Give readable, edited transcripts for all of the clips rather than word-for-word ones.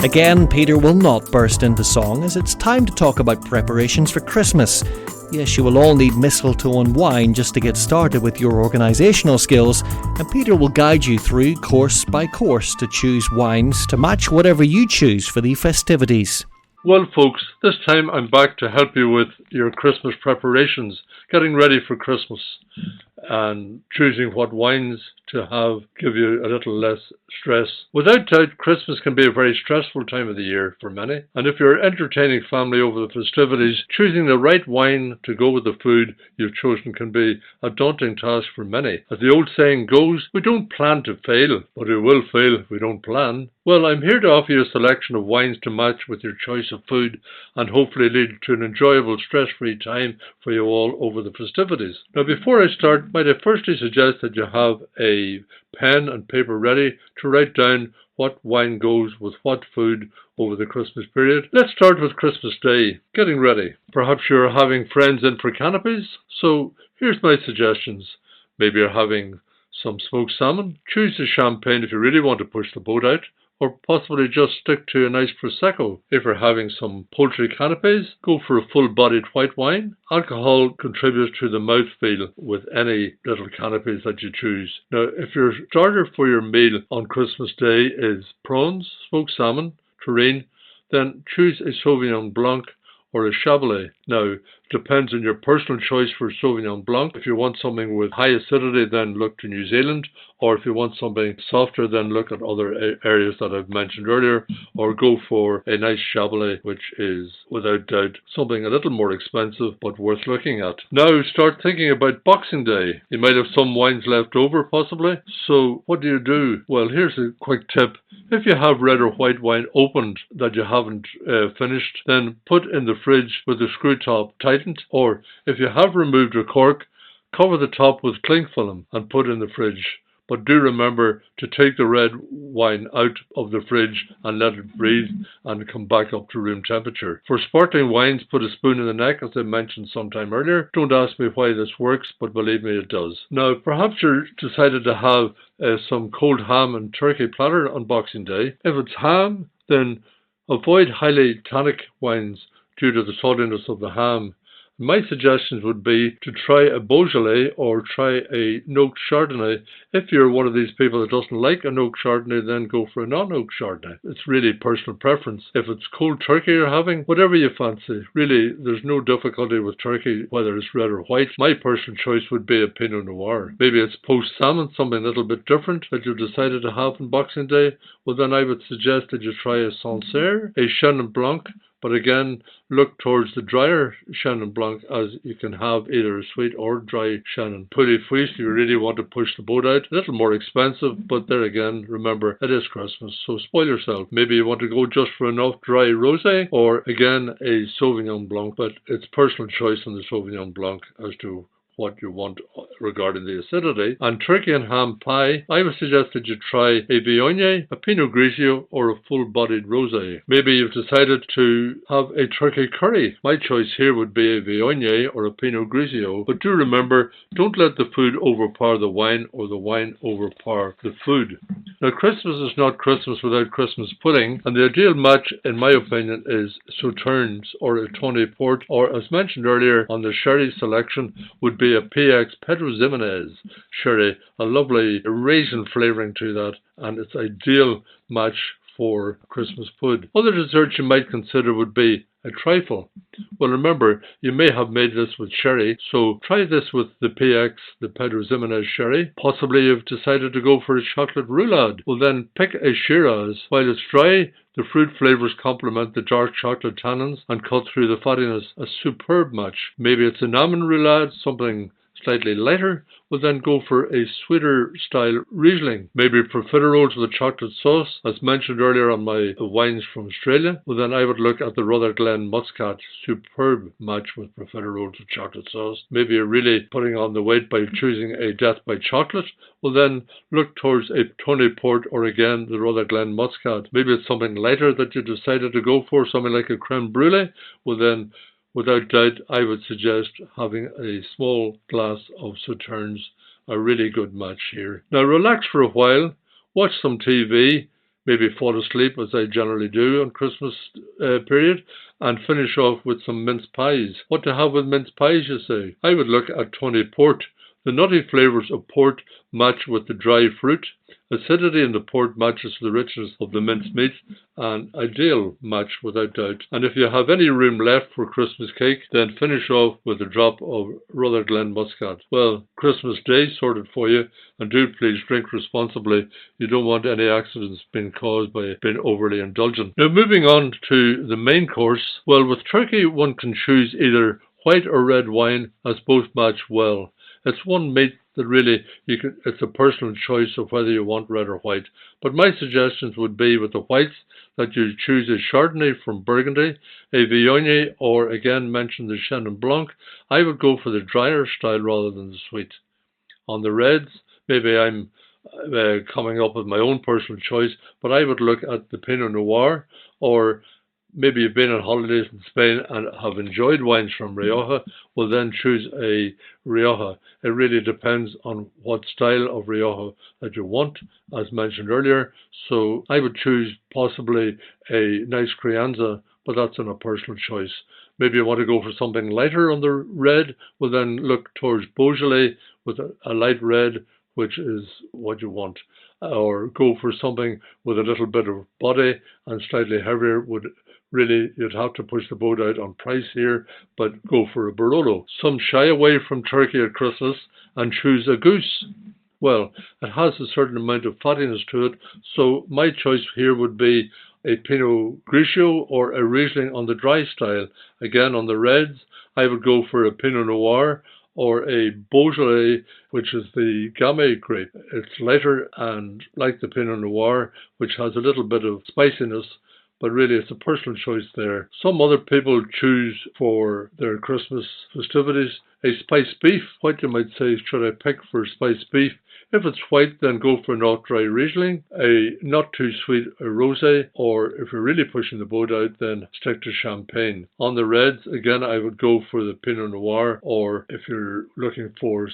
Again, Peter will not burst into song as it's time to talk about preparations for Christmas. Yes, you will all need mistletoe and wine just to get started with your organisational skills, and Peter will guide you through course by course to choose wines to match whatever you choose for the festivities. Well, folks, this time I'm back to help you with your Christmas preparations, getting ready for Christmas and choosing what wines to have, give you a little less stress. Without doubt, Christmas can be a very stressful time of the year for many, and if you're entertaining family over the festivities, choosing the right wine to go with the food you've chosen can be a daunting task for many. As the old saying goes, we don't plan to fail, but we will fail if we don't plan. Well, I'm here to offer you a selection of wines to match with your choice of food and hopefully lead to an enjoyable, stress-free time for you all over the festivities. Now, before I start, might I firstly suggest that you have a pen and paper ready to write down what wine goes with what food over the Christmas period. Let's start with Christmas Day, getting ready. Perhaps you're having friends in for canopies, so here's my suggestions. Maybe you're having some smoked salmon. Choose the champagne if you really want to push the boat out, or possibly just stick to a nice Prosecco. If you're having some poultry canapes, go for a full-bodied white wine. Alcohol contributes to the mouthfeel with any little canapes that you choose. Now, if your starter for your meal on Christmas Day is prawns, smoked salmon, terrine, then choose a Sauvignon Blanc or a Chablis. Now, depends on your personal choice for Sauvignon Blanc. If you want something with high acidity, then look to New Zealand, or if you want something softer, then look at other areas that I've mentioned earlier, or go for a nice Chablis, which is without doubt something a little more expensive but worth looking at. Now start thinking about Boxing Day. You might have some wines left over possibly, so what do? Well, here's a quick tip. If you have red or white wine opened that you haven't finished, then put in the fridge with the screw top tightened, or if you have removed a cork, cover the top with cling film and put in the fridge. But do remember to take the red wine out of the fridge and let it breathe and come back up to room temperature. For sparkling wines, put a spoon in the neck, as I mentioned sometime earlier. Don't ask me why this works, but believe me, it does. Now, perhaps you're decided to have some cold ham and turkey platter on Boxing Day. If it's ham, then avoid highly tannic wines due to the saltiness of the ham. My suggestions would be to try a Beaujolais or try a Noak Chardonnay. If you're one of these people that doesn't like a Noak Chardonnay, then go for a non-Noak Chardonnay. It's really personal preference. If it's cold turkey you're having, whatever you fancy. Really, there's no difficulty with turkey, whether it's red or white. My personal choice would be a Pinot Noir. Maybe it's poached salmon, something a little bit different that you've decided to have on Boxing Day. Well, then I would suggest that you try a Sancerre, a Chenin Blanc. But again, look towards the drier Chenin Blanc, as you can have either a sweet or dry Chenin. Poulet Fuisse, if you really want to push the boat out. A little more expensive, but there again, remember, it is Christmas, so spoil yourself. Maybe you want to go just for enough dry rosé, or again, a Sauvignon Blanc, but it's personal choice on the Sauvignon Blanc as to what you want regarding the acidity. And turkey and ham pie, I would suggest that you try a Viognier, a Pinot Grigio, or a full-bodied rosé. Maybe you've decided to have a turkey curry. My choice here would be a Viognier or a Pinot Grigio. But do remember, don't let the food overpower the wine or the wine overpower the food. Now, Christmas is not Christmas without Christmas pudding, and the ideal match, in my opinion, is Sauternes or a Tawny Port, or as mentioned earlier on the sherry selection, would be a PX Pedro Ximénez sherry, a lovely raisin flavouring to that, and it's ideal match for Christmas pud. Other desserts you might consider would be a trifle. Well, remember, you may have made this with sherry, so try this with the PX, the Pedro Ximénez sherry. Possibly you've decided to go for a chocolate roulade. Well, then pick a Shiraz. While it's dry, the fruit flavors complement the dark chocolate tannins and cut through the fattiness. A superb match. Maybe it's an almond roulade, something slightly lighter. Well, then go for a sweeter style Riesling. Maybe profiteroles with a chocolate sauce, as mentioned earlier on my wines from Australia. Well, then I would look at the Rutherglen Muscat. Superb match with profiteroles with chocolate sauce. Maybe you're really putting on the weight by choosing a Death by Chocolate. Well, then look towards a Tawny Port or again the Rutherglen Muscat. Maybe it's something lighter that you decided to go for, something like a creme brulee. Well, then without doubt, I would suggest having a small glass of Sauternes, a really good match here. Now relax for a while, watch some TV, maybe fall asleep as I generally do on Christmas period, and finish off with some mince pies. What to have with mince pies, you say? I would look at Tony Port. The nutty flavours of port match with the dry fruit. Acidity in the port matches the richness of the mince meat, an ideal match without doubt. And if you have any room left for Christmas cake, then finish off with a drop of Rutherglen Muscat. Well, Christmas Day sorted for you, and do please drink responsibly. You don't want any accidents being caused by being overly indulgent. Now, moving on to the main course. Well, with turkey one can choose either white or red wine, as both match well. It's one meat that really it's a personal choice of whether you want red or white. But my suggestions would be with the whites that you choose a Chardonnay from Burgundy, a Viognier, or again mention the Chenin Blanc. I would go for the drier style rather than the sweet. On the reds, maybe I'm coming up with my own personal choice, but I would look at the Pinot Noir, or maybe you've been on holidays in Spain and have enjoyed wines from Rioja, well then choose a Rioja. It really depends on what style of Rioja that you want, as mentioned earlier. So I would choose possibly a nice Crianza, but that's in a personal choice. Maybe you want to go for something lighter on the red, well then look towards Beaujolais with a light red, which is what you want. Or go for something with a little bit of body and slightly heavier would really, you'd have to push the boat out on price here, but go for a Barolo. Some shy away from turkey at Christmas and choose a goose. Well, it has a certain amount of fattiness to it, so my choice here would be a Pinot Grigio or a Riesling on the dry style. Again, on the reds, I would go for a Pinot Noir or a Beaujolais, which is the Gamay grape. It's lighter and like the Pinot Noir, which has a little bit of spiciness, but really it's a personal choice there. Some other people choose for their Christmas festivities a spiced beef. What you might say, should I pick for spiced beef? If it's white, then go for an off-dry Riesling, a not too sweet rosé, or if you're really pushing the boat out, then stick to champagne. On the reds, again, I would go for the Pinot Noir, or if you're looking for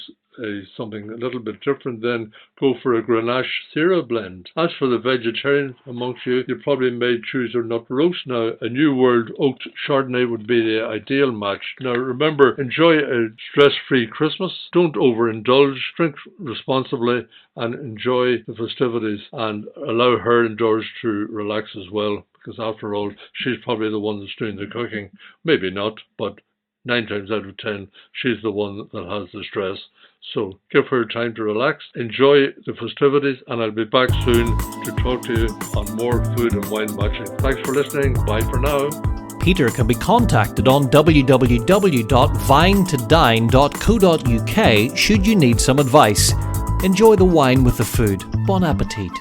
something a little bit different, then go for a Grenache Syrah blend. As for the vegetarians amongst you, you probably may choose a nut roast. Now, a New World oaked Chardonnay would be the ideal match. Now, remember, enjoy a stress-free Christmas. Don't overindulge. Drink responsibly and enjoy the festivities, and allow her indoors to relax as well, because after all, she's probably the one that's doing the cooking. Maybe not, but 9 times out of 10, she's the one that has the stress. So give her time to relax, enjoy the festivities, and I'll be back soon to talk to you on more food and wine matching. Thanks for listening. Bye for now. Peter can be contacted on www.vinetodine.co.uk should you need some advice. Enjoy the wine with the food. Bon appetit.